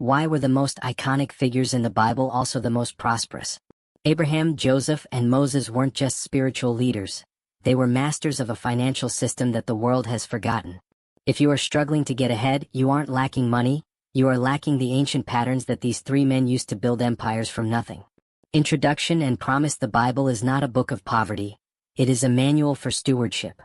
Why were the most iconic figures in the Bible also the most prosperous? Abraham, Joseph, and Moses weren't just spiritual leaders. They were masters of a financial system that the world has forgotten. If you are struggling to get ahead, you aren't lacking money, you are lacking the ancient patterns that these three men used to build empires from nothing. Introduction and Promise. The Bible is not a book of poverty. It is a manual for stewardship.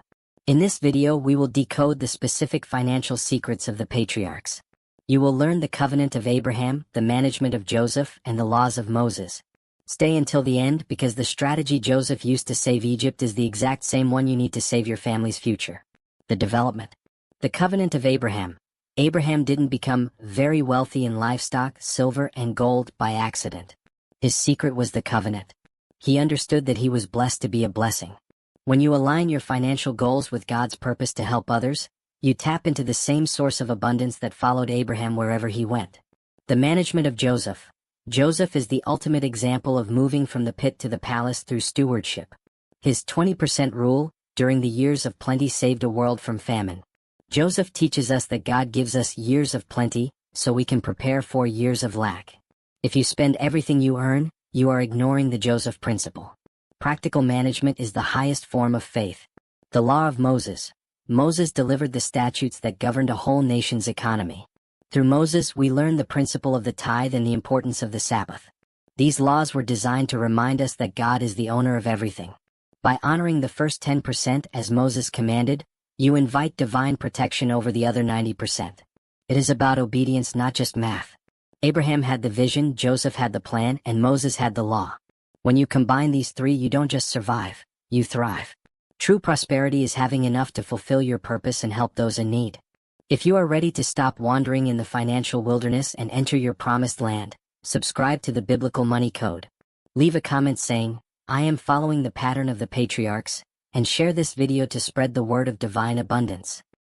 In this video, we will decode the specific financial secrets of the patriarchs. You will learn the covenant of Abraham, the management of Joseph, and the laws of Moses. Stay until the end because the strategy Joseph used to save Egypt is the exact same one you need to save your family's future. The development. The covenant of Abraham. Abraham didn't become very wealthy in livestock, silver, and gold by accident. His secret was the covenant. He understood that he was blessed to be a blessing. When you align your financial goals with God's purpose to help others, you tap into the same source of abundance that followed Abraham wherever he went. The management of Joseph. Joseph is the ultimate example of moving from the pit to the palace through stewardship. His 20% rule, during the years of plenty, saved a world from famine. Joseph teaches us that God gives us years of plenty, so we can prepare for years of lack. If you spend everything you earn, you are ignoring the Joseph principle. Practical management is the highest form of faith. The law of Moses. Moses delivered the statutes that governed a whole nation's economy. Through Moses, we learn the principle of the tithe and the importance of the Sabbath. These laws were designed to remind us that God is the owner of everything. By honoring the first 10% as Moses commanded, you invite divine protection over the other 90%. It is about obedience, not just math. Abraham had the vision, Joseph had the plan, and Moses had the law. When you combine these three, you don't just survive, you thrive. True prosperity is having enough to fulfill your purpose and help those in need. If you are ready to stop wandering in the financial wilderness and enter your promised land, subscribe to the Biblical Money Code. Leave a comment saying, "I am following the pattern of the patriarchs," and share this video to spread the word of divine abundance.